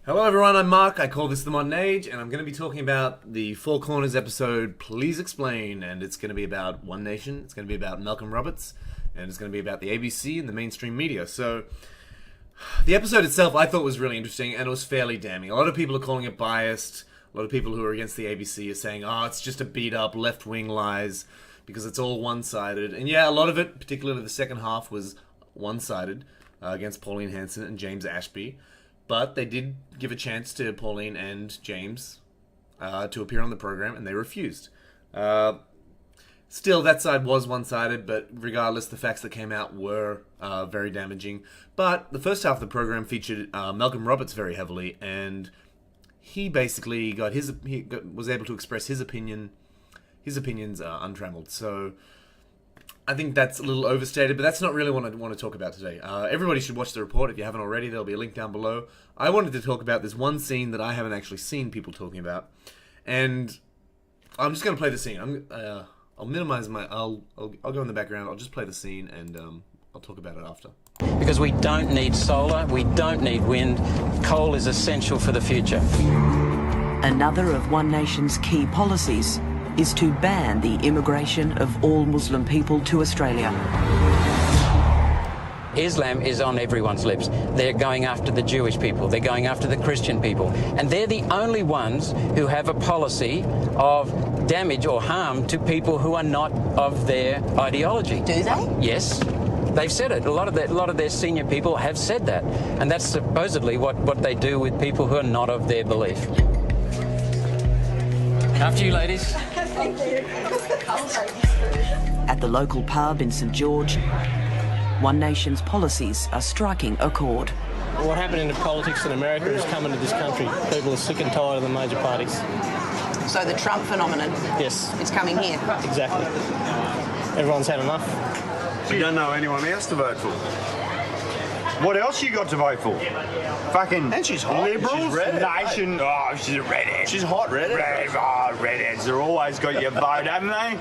Hello everyone, I'm Mark. I call this The Modern Age, and I'm going to be talking about the Four Corners episode, Please Explain, and it's going to be about One Nation, it's going to be about Malcolm Roberts, and it's going to be about the ABC and the mainstream media. So, the episode itself I thought was really interesting, and it was fairly damning. A lot of people are calling it biased. A lot of people who are against the ABC are saying, it's just a beat-up, left-wing lies, because it's all one-sided. And yeah, a lot of it, particularly the second half, was one-sided against Pauline Hanson and James Ashby. But they did give a chance to Pauline and James to appear on the program, and they refused. Still, that side was one-sided, but regardless, the facts that came out were very damaging. But the first half of the program featured Malcolm Roberts very heavily, and he basically was able to express his opinions untrammeled. So I think that's a little overstated, but that's not really what I want to talk about today. Everybody should watch the report if you haven't already. There'll be a link down below. I wanted to talk about this one scene that I haven't actually seen people talking about, and I'm just going to play the scene. I'll minimize I'll go in the background. I'll just play the scene, and I'll talk about it after. Because we don't need solar, we don't need wind. Coal is essential for the future. Another of One Nation's key policies is to ban the immigration of all Muslim people to Australia. Islam is on everyone's lips. They're going after the Jewish people, they're going after the Christian people, and they're the only ones who have a policy of damage or harm to people who are not of their ideology. Do they? Yes. They've said it. A lot of their senior people have said that. And that's supposedly what they do with people who are not of their belief. After you, ladies. At the local pub in St George, One Nation's policies are striking a chord. What happened in politics in America has come into this country. People are sick and tired of the major parties. So the Trump phenomenon Yes. is coming here. Exactly. Everyone's had enough. You don't know anyone else to vote for. What else you got to vote for? Fucking And she's hot. Liberals, She's redhead. Nation. Oh, she's a redhead. She's hot, redhead. Redheads. They're always got your vote, haven't they?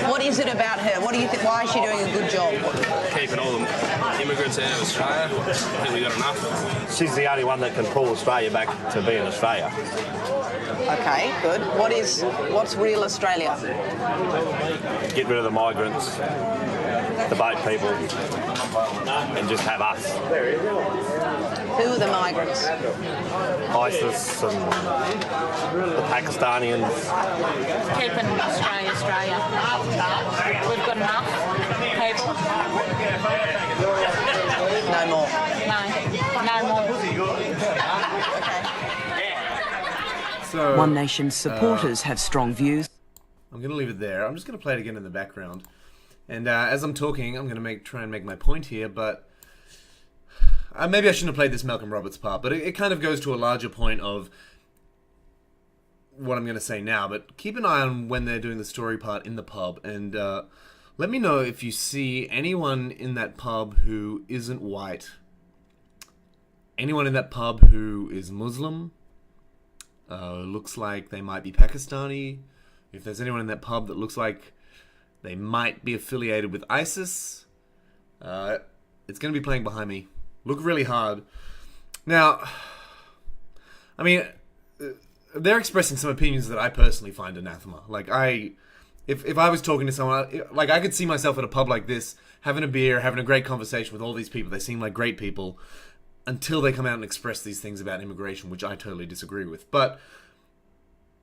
What is it about her? What do you think? Why is she doing a good job? Keeping all the immigrants out of Australia. I think we got enough. She's the only one that can pull Australia back to being Australia. Okay, good. What's real Australia? Get rid of the migrants, the boat people, and just have us. Who are the migrants? ISIS and the Pakistanians. Keeping Australia. We've got enough people. No more. No more. So, One Nation's supporters have strong views. I'm going to leave it there. I'm just going to play it again in the background. And as I'm talking, I'm going to try and make my point here, but maybe I shouldn't have played this Malcolm Roberts part, but it kind of goes to a larger point of what I'm going to say now. But keep an eye on when they're doing the story part in the pub, and let me know if you see anyone in that pub who isn't white. Anyone in that pub who is Muslim, looks like they might be Pakistani. If there's anyone in that pub that looks like they might be affiliated with ISIS, it's going to be playing behind me. Look really hard. Now, I mean, they're expressing some opinions that I personally find anathema. Like, if I was talking to someone, like, I could see myself at a pub like this, having a beer, having a great conversation with all these people. They seem like great people until they come out and express these things about immigration, which I totally disagree with. But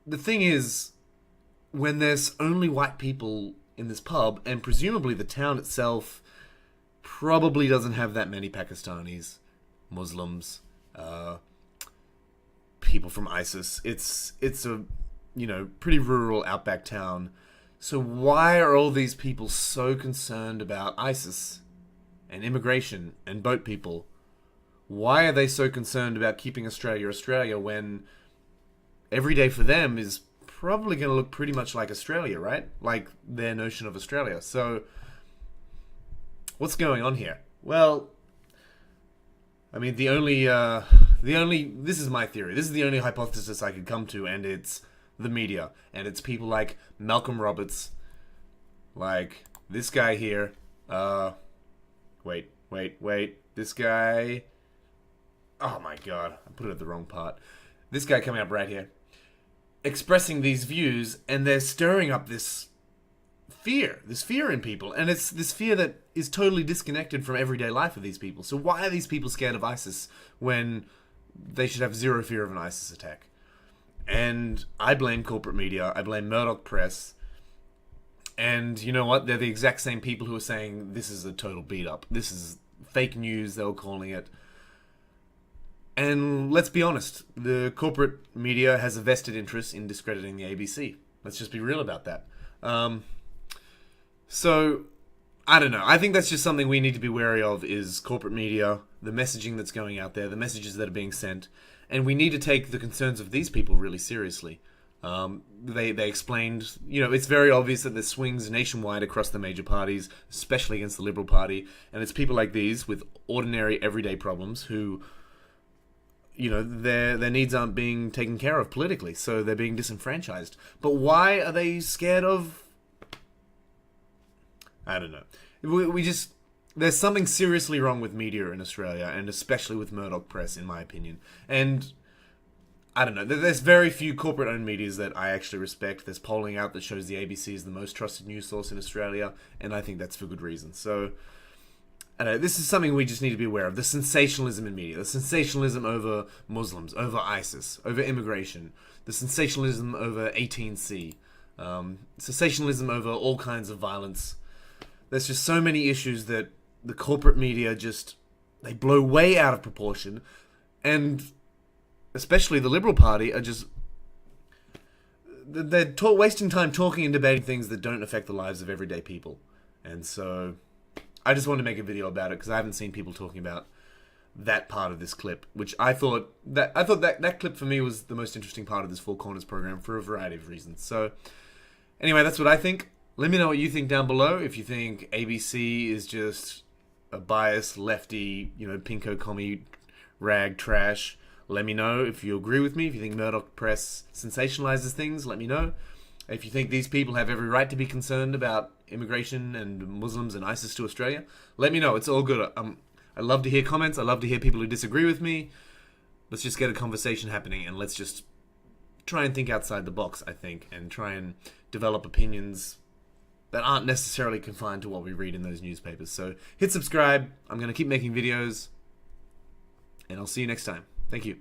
the thing is, when there's only white people in this pub, and presumably the town itself probably doesn't have that many Pakistanis, Muslims, people from ISIS. It's a, pretty rural outback town. So why are all these people so concerned about ISIS and immigration and boat people? Why are they so concerned about keeping Australia when every day for them is probably going to look pretty much like Australia, right? Like their notion of Australia. So what's going on here? Well, I mean, this is my theory. This is the only hypothesis I could come to, and it's the media. And it's people like Malcolm Roberts, like this guy here. Wait. This guy. oh my god, I put it at the wrong part. This guy coming up right here, expressing these views, and they're stirring up this fear in people, and it's this fear that is totally disconnected from everyday life of these people. So why are these people scared of ISIS when they should have zero fear of an ISIS attack? And I blame corporate media, I blame Murdoch Press, and you know what? They're the exact same people who are saying this is a total beat up. This is fake news, they were calling it. And let's be honest, the corporate media has a vested interest in discrediting the ABC. Let's just be real about that. So, I don't know. I think that's just something we need to be wary of, is corporate media, the messaging that's going out there, the messages that are being sent. And we need to take the concerns of these people really seriously. They explained, you know, it's very obvious that there's swings nationwide across the major parties, especially against the Liberal Party. And it's people like these with ordinary, everyday problems who, you know, their needs aren't being taken care of politically, so they're being disenfranchised. But why are they scared of... I don't know. We just... There's something seriously wrong with media in Australia, and especially with Murdoch Press, in my opinion. And I don't know. There's very few corporate-owned medias that I actually respect. There's polling out that shows the ABC is the most trusted news source in Australia, and I think that's for good reason. So, I don't know. This is something we just need to be aware of. The sensationalism in media. The sensationalism over Muslims, over ISIS, over immigration. The sensationalism over 18C. Sensationalism over all kinds of violence. There's just so many issues that the corporate media just, they blow way out of proportion, and especially the Liberal Party are just, they're wasting time talking and debating things that don't affect the lives of everyday people. And so I just wanted to make a video about it because I haven't seen people talking about that part of this clip, which I thought that clip for me was the most interesting part of this Four Corners program for a variety of reasons. So anyway, that's what I think. Let me know what you think down below. If you think ABC is just a biased, lefty, you know, pinko commie rag trash, let me know. If you agree with me, if you think Murdoch Press sensationalizes things, let me know. If you think these people have every right to be concerned about immigration and Muslims and ISIS to Australia, let me know. It's all good. I love to hear comments. I love to hear people who disagree with me. Let's just get a conversation happening, and let's just try and think outside the box, I think, and try and develop opinions that aren't necessarily confined to what we read in those newspapers. So hit subscribe. I'm going to keep making videos, and I'll see you next time. Thank you.